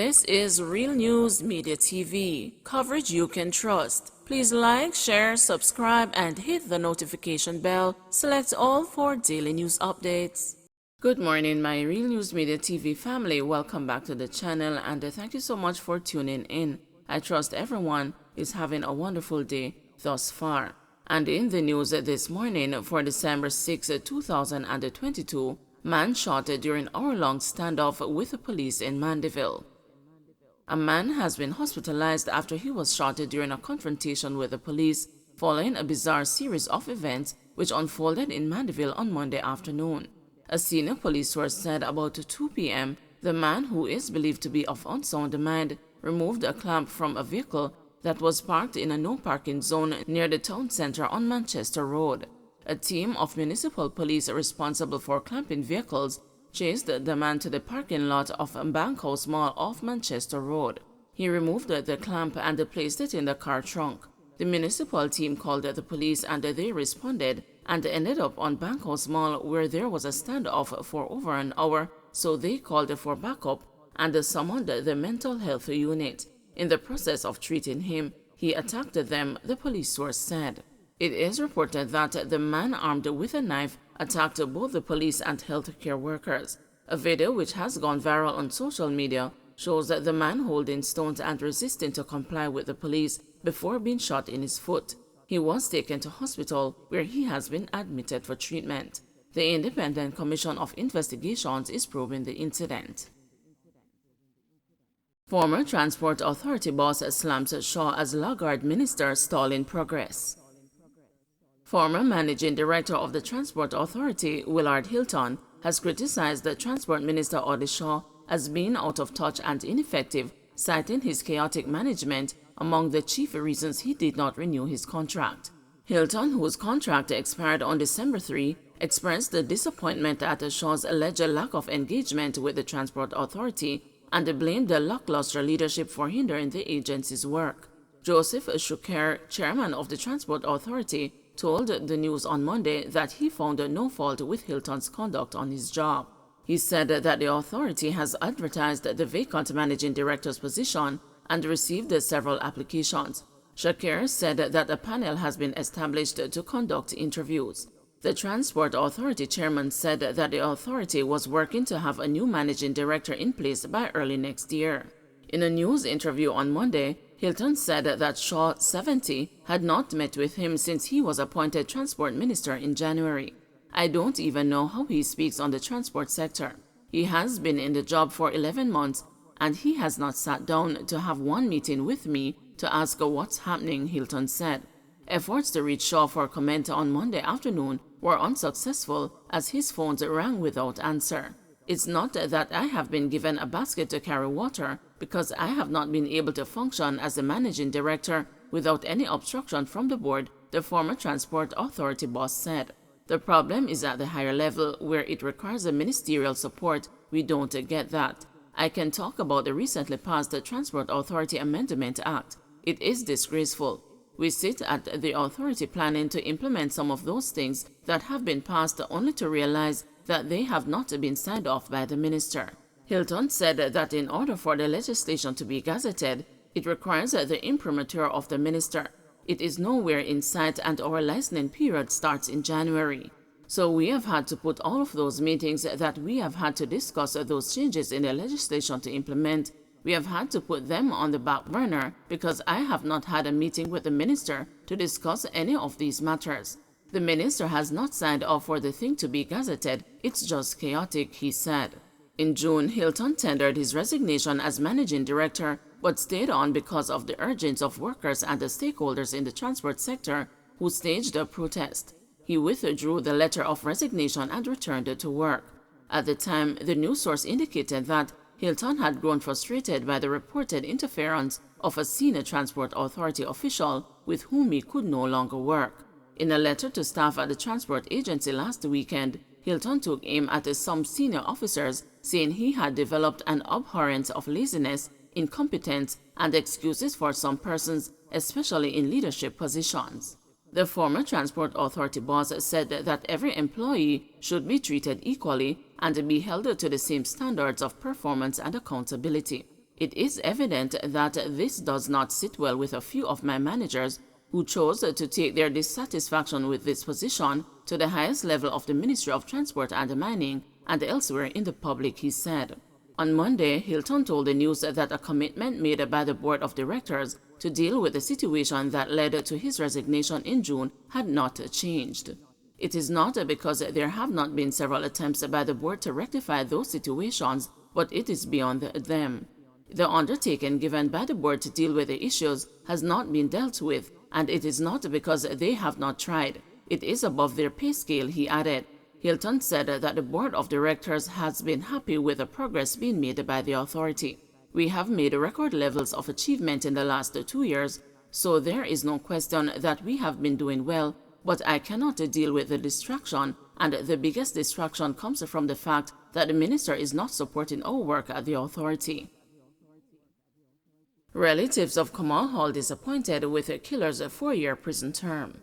This is Real News Media TV, coverage you can trust. Please like, share, subscribe, and hit the notification bell. Select all for daily news updates. Good morning, my Real News Media TV family. Welcome back to the channel, and thank you so much for tuning in. I trust everyone is having a wonderful day thus far. And in the news this morning for December 6, 2022, man shot during hour-long standoff with the police in Mandeville. A man has been hospitalized after he was shot during a confrontation with the police following a bizarre series of events which unfolded in Mandeville on Monday afternoon. A senior police source said about 2 p.m., the man, who is believed to be of unsound mind, removed a clamp from a vehicle that was parked in a no-parking zone near the town center on Manchester Road. A team of municipal police responsible for clamping vehicles chased the man to the parking lot of Bankhouse Mall off Manchester Road. He removed the clamp and placed it in the car trunk. The municipal team called the police and they responded and ended up on Bankhouse Mall, where there was a standoff for over an hour, so they called for backup and summoned the mental health unit. In the process of treating him, he attacked them, the police source said. It is reported that the man armed with a knife attacked both the police and healthcare workers. A video which has gone viral on social media shows the man holding stones and resisting to comply with the police before being shot in his foot. He was taken to hospital, where he has been admitted for treatment. The Independent Commission of Investigations is probing the incident. Former Transport Authority boss slams Shaw as laggard minister stalling progress. Former Managing Director of the Transport Authority, Willard Hilton, has criticized the Transport Minister Audie Shaw as being out of touch and ineffective, citing his chaotic management among the chief reasons he did not renew his contract. Hilton, whose contract expired on December 3, expressed the disappointment at Shaw's alleged lack of engagement with the Transport Authority and blamed the lackluster leadership for hindering the agency's work. Joseph Shuker, chairman of the Transport Authority, told the news on Monday that he found no fault with Hilton's conduct on his job. He said that the authority has advertised the vacant managing director's position and received several applications. Shakir said that a panel has been established to conduct interviews. The Transport Authority chairman said that the authority was working to have a new managing director in place by early next year. In a news interview on Monday, Hilton said that Shaw, 70, had not met with him since he was appointed transport minister in January. I don't even know how he speaks on the transport sector. He has been in the job for 11 months and he has not sat down to have one meeting with me to ask what's happening, Hilton said. Efforts to reach Shaw for comment on Monday afternoon were unsuccessful as his phones rang without answer. It's not that I have been given a basket to carry water, because I have not been able to function as the managing director without any obstruction from the board, the former Transport Authority boss said. The problem is at the higher level, where it requires a ministerial support. We don't get that. I can talk about the recently passed Transport Authority Amendment Act. It is disgraceful. We sit at the authority planning to implement some of those things that have been passed only to realize that they have not been signed off by the minister. Hilton said that in order for the legislation to be gazetted, it requires the imprimatur of the minister. It is nowhere in sight and our licensing period starts in January. So we have had to put all of those meetings that we have had to discuss those changes in the legislation to implement. We have had to put them on the back burner because I have not had a meeting with the minister to discuss any of these matters. The minister has not signed off for the thing to be gazetted. It's just chaotic, he said. In June, Hilton tendered his resignation as managing director, but stayed on because of the urgings of workers and the stakeholders in the transport sector who staged a protest. He withdrew the letter of resignation and returned to work. At the time, the news source indicated that Hilton had grown frustrated by the reported interference of a senior Transport Authority official with whom he could no longer work. In a letter to staff at the transport agency last weekend, Hilton took aim at some senior officers, saying he had developed an abhorrence of laziness, incompetence, and excuses for some persons, especially in leadership positions. The former Transport Authority boss said that every employee should be treated equally and be held to the same standards of performance and accountability. It is evident that this does not sit well with a few of my managers who chose to take their dissatisfaction with this position to the highest level of the Ministry of Transport and Mining and elsewhere in the public, he said. On Monday, Hilton told the news that a commitment made by the board of directors to deal with the situation that led to his resignation in June had not changed. It is not because there have not been several attempts by the board to rectify those situations, but it is beyond them. The undertaking given by the board to deal with the issues has not been dealt with, and it is not because they have not tried. It is above their pay scale, he added. Hilton said that the board of directors has been happy with the progress being made by the authority. We have made record levels of achievement in the last 2 years, so there is no question that we have been doing well, but I cannot deal with the distraction, and the biggest distraction comes from the fact that the minister is not supporting our work at the authority. Relatives of Kamal Hall disappointed with the killer's 4-year prison term.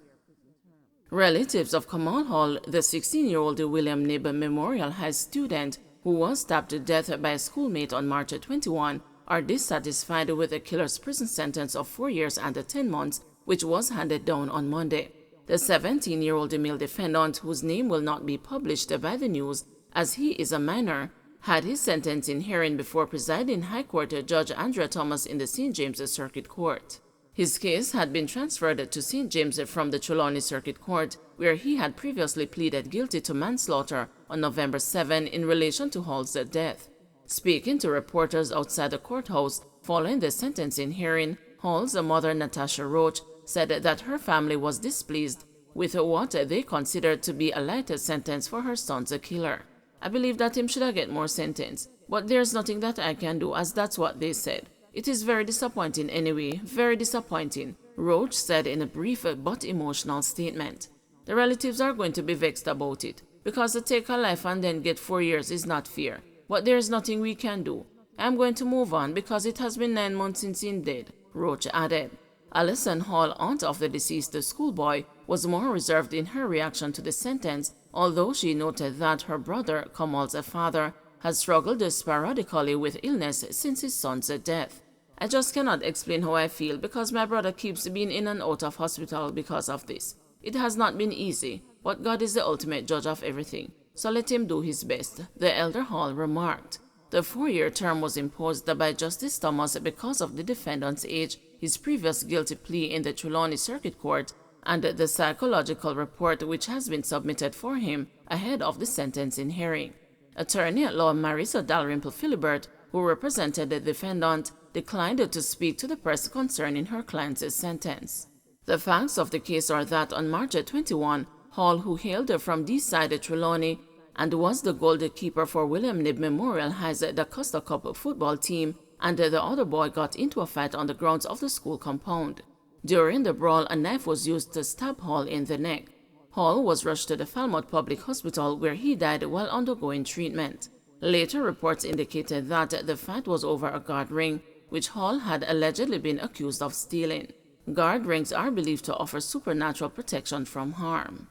Relatives of Kamal Hall, the 16-year-old William Knibb Memorial High student who was stabbed to death by a schoolmate on March 21, are dissatisfied with the killer's prison sentence of 4 years and 10 months, which was handed down on Monday. The 17-year-old male defendant, whose name will not be published by the news as he is a minor, had his sentencing hearing before presiding High Court Judge Andrea Thomas in the St. James Circuit Court. His case had been transferred to St. James from the Trelawney Circuit Court, where he had previously pleaded guilty to manslaughter on November 7 in relation to Hall's death. Speaking to reporters outside the courthouse following the sentencing hearing, Hall's mother, Natasha Roach, said that her family was displeased with what they considered to be a lighter sentence for her son's killer. I believe that him should get more sentence, but there's nothing that I can do, as that's what they said. It is very disappointing anyway, very disappointing, Roach said in a brief but emotional statement. The relatives are going to be vexed about it, because to take a life and then get 4 years is not fair, but there's nothing we can do. I'm going to move on because it has been 9 months since he's dead, Roach added. Alison Hall, aunt of the deceased schoolboy, was more reserved in her reaction to the sentence, although she noted that her brother, Kamal's father, has struggled sporadically with illness since his son's death. I just cannot explain how I feel because my brother keeps being in and out of hospital because of this. It has not been easy, but God is the ultimate judge of everything, so let him do his best, the elder Hall remarked. The 4-year term was imposed by Justice Thomas because of the defendant's age, his previous guilty plea in the Trelawney Circuit Court, and the psychological report which has been submitted for him ahead of the sentencing hearing. Attorney-at-law Marisa Dalrymple Philibert, who represented the defendant, declined to speak to the press concerning her client's sentence. The facts of the case are that on March 21, Hall, who hailed from D-side Trelawney and was the goalkeeper for William Knibb Memorial High's Da Costa Cup football team, and the other boy got into a fight on the grounds of the school compound. During the brawl, a knife was used to stab Hall in the neck. Hall was rushed to the Falmouth Public Hospital where he died while undergoing treatment. Later reports indicated that the fight was over a guard ring, which Hall had allegedly been accused of stealing. Guard rings are believed to offer supernatural protection from harm.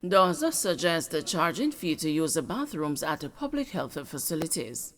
Does suggest charging fee to use the bathrooms at public health facilities.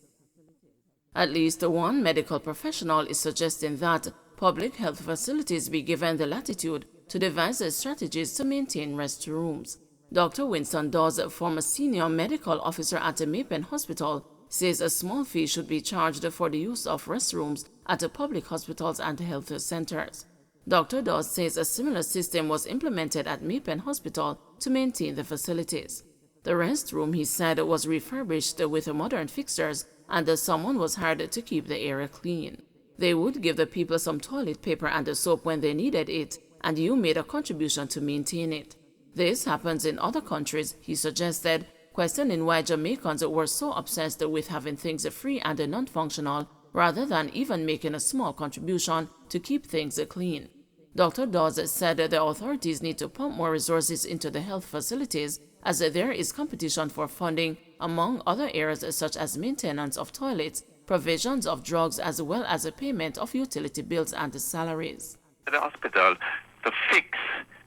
At least one medical professional is suggesting that public health facilities be given the latitude to devise strategies to maintain restrooms. Dr. Winston Dawes, former senior medical officer at the Mapen Hospital, says a small fee should be charged for the use of restrooms at public hospitals and health centers. Dr. Dawes says a similar system was implemented at Mapen Hospital to maintain the facilities. The restroom, he said, was refurbished with modern fixtures and someone was hired to keep the area clean. They would give the people some toilet paper and soap when they needed it, and you made a contribution to maintain it. This happens in other countries, he suggested, questioning why Jamaicans were so obsessed with having things free and non-functional rather than even making a small contribution to keep things clean. Dr. Dawes said the authorities need to pump more resources into the health facilities as there is competition for funding among other areas such as maintenance of toilets, provisions of drugs, as well as the payment of utility bills and salaries. The hospital to fix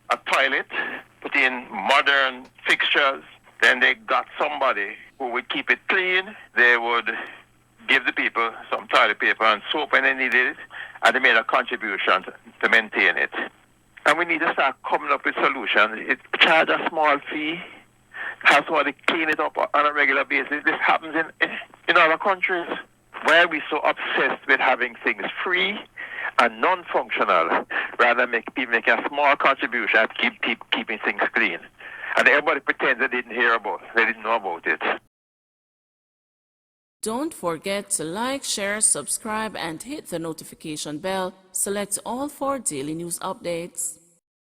a toilet, put in modern fixtures, then they got somebody who would keep it clean. They would gave the people some toilet paper and soap when they needed it, and they made a contribution to maintain it. And we need to start coming up with solutions. Charge a small fee, have somebody clean it up on a regular basis. This happens in other countries. Why are we so obsessed with having things free and non-functional, rather than making a small contribution and keeping things clean? And everybody pretends they didn't hear about it, they didn't know about it. Don't forget to like, share, subscribe, and hit the notification bell. Select all for daily news updates.